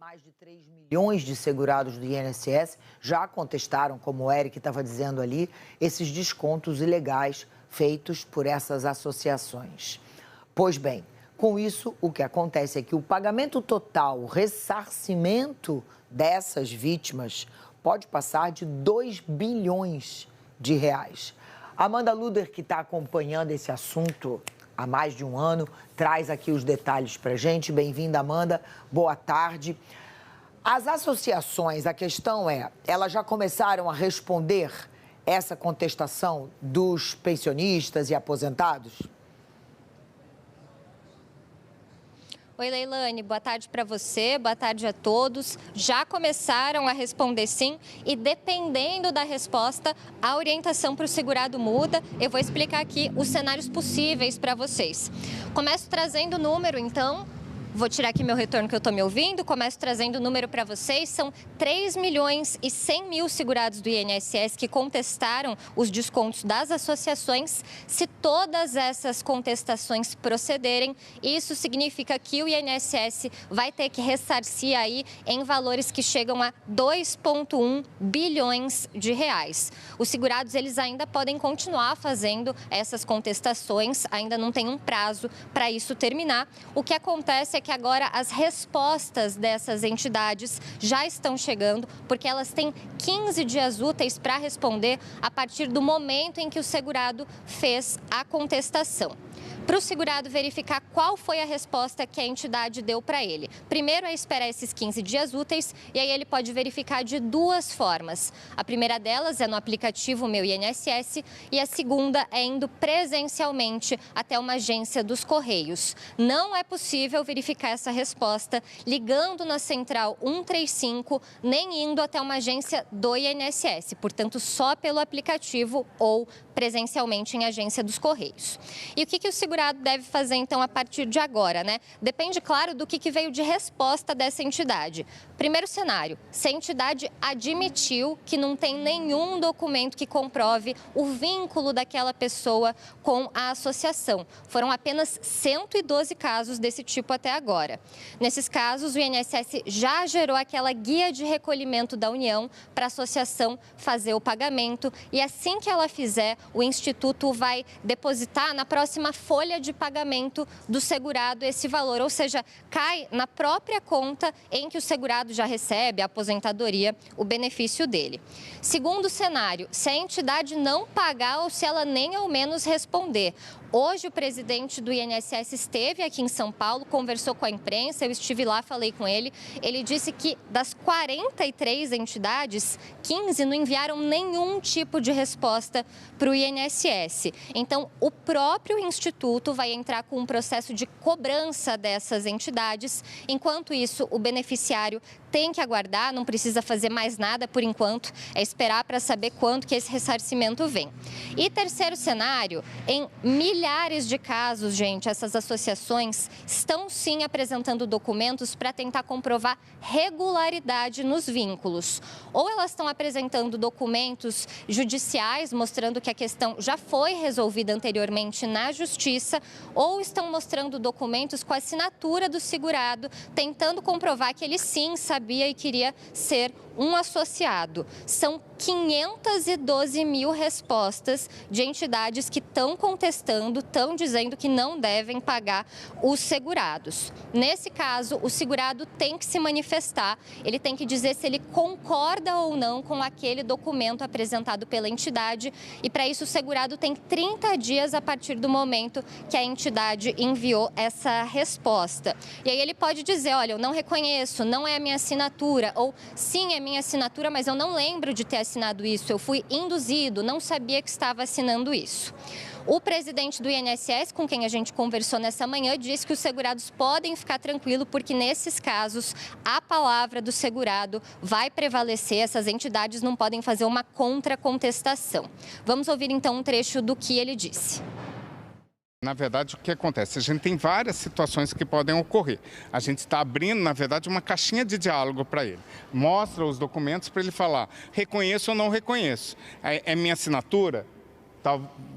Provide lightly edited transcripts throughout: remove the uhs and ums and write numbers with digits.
Mais de 3 milhões de segurados do INSS já contestaram, como o Eric estava dizendo ali, esses descontos ilegais feitos por essas associações. Pois bem, com isso, o que acontece é que o pagamento total, o ressarcimento dessas vítimas pode passar de 2 bilhões de reais. Amanda Luder, que está acompanhando esse assunto há mais de um ano, traz aqui os detalhes para a gente. Bem-vinda, Amanda. Boa tarde. As associações, a questão é, elas já começaram a responder essa contestação dos pensionistas e aposentados? Oi, Leilane, boa tarde para você, boa tarde a todos. Já começaram a responder sim e dependendo da resposta, a orientação para o segurado muda. Eu vou explicar aqui os cenários possíveis para vocês. Começo trazendo o número, então. Vou tirar aqui meu retorno que eu estou me ouvindo, começo trazendo o número para vocês. São 3 milhões e 100 mil segurados do INSS que contestaram os descontos das associações. Se todas essas contestações procederem, isso significa que o INSS vai ter que ressarcir aí em valores que chegam a 2,1 bilhões de reais. Os segurados, eles ainda podem continuar fazendo essas contestações, ainda não tem um prazo para isso terminar. O que acontece é que agora as respostas dessas entidades já estão chegando, porque elas têm 15 dias úteis para responder a partir do momento em que o segurado fez a contestação. Para o segurado verificar qual foi a resposta que a entidade deu para ele. Primeiro é esperar esses 15 dias úteis e aí ele pode verificar de duas formas. A primeira delas é no aplicativo Meu INSS e a segunda é indo presencialmente até uma agência dos Correios. Não é possível verificar essa resposta ligando na central 135 nem indo até uma agência do INSS, portanto só pelo aplicativo ou presencialmente em agência dos Correios. E o que o segurado deve fazer, então, a partir de agora, né? Depende, claro, do que veio de resposta dessa entidade. Primeiro cenário, se a entidade admitiu que não tem nenhum documento que comprove o vínculo daquela pessoa com a associação. Foram apenas 112 casos desse tipo até agora. Nesses casos, o INSS já gerou aquela guia de recolhimento da União para a associação fazer o pagamento e assim que ela fizer, o Instituto vai depositar na próxima folha de pagamento do segurado esse valor, ou seja, cai na própria conta em que o segurado já recebe a aposentadoria, o benefício dele. Segundo cenário, se a entidade não pagar ou se ela nem ao menos responder. Hoje, o presidente do INSS esteve aqui em São Paulo, conversou com a imprensa, eu estive lá, falei com ele. Ele disse que das 43 entidades, 15 não enviaram nenhum tipo de resposta para o INSS. Então, o próprio Instituto vai entrar com um processo de cobrança dessas entidades. Enquanto isso, o beneficiário tem que aguardar, não precisa fazer mais nada por enquanto, é esperar para saber quanto que esse ressarcimento vem. E terceiro cenário, em milhares de casos, gente, essas associações estão sim apresentando documentos para tentar comprovar regularidade nos vínculos. Ou elas estão apresentando documentos judiciais mostrando que a questão já foi resolvida anteriormente na justiça, ou estão mostrando documentos com a assinatura do segurado, tentando comprovar que ele sim sabia e queria ser um associado. São 512 mil respostas de entidades que estão contestando, estão dizendo que não devem pagar os segurados. Nesse caso, o segurado tem que se manifestar, ele tem que dizer se ele concorda ou não com aquele documento apresentado pela entidade e para isso o segurado tem 30 dias a partir do momento que a entidade enviou essa resposta. E aí ele pode dizer, olha, eu não reconheço, não é a minha assinatura, ou sim, é minha assinatura, mas eu não lembro de ter assinado isso, eu fui induzido, não sabia que estava assinando isso. O presidente do INSS, com quem a gente conversou nessa manhã, disse que os segurados podem ficar tranquilos porque nesses casos a palavra do segurado vai prevalecer, essas entidades não podem fazer uma contra-contestação. Vamos ouvir então um trecho do que ele disse. Na verdade, o que acontece? A gente tem várias situações que podem ocorrer. A gente está abrindo, na verdade, uma caixinha de diálogo para ele. Mostra os documentos para ele falar, reconheço ou não reconheço. É minha assinatura?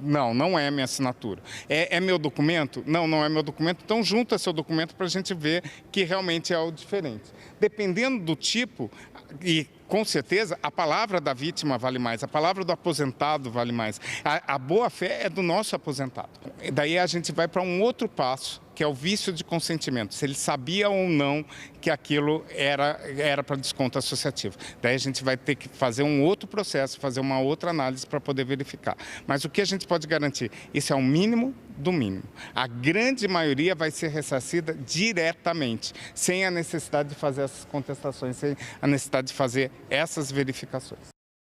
Não, não é minha assinatura. É meu documento? Não, não é meu documento. Então, junta seu documento para a gente ver que realmente é o diferente. Dependendo do tipo, e com certeza, a palavra da vítima vale mais, a palavra do aposentado vale mais. A boa-fé é do nosso aposentado. E daí a gente vai para um outro passo, que é o vício de consentimento, se ele sabia ou não que aquilo era para desconto associativo. Daí a gente vai ter que fazer um outro processo, fazer uma outra análise para poder verificar. Mas o que a gente pode garantir? Isso é o mínimo do mínimo. A grande maioria vai ser ressarcida diretamente, sem a necessidade de fazer essas contestações, sem a necessidade de fazer essas verificações.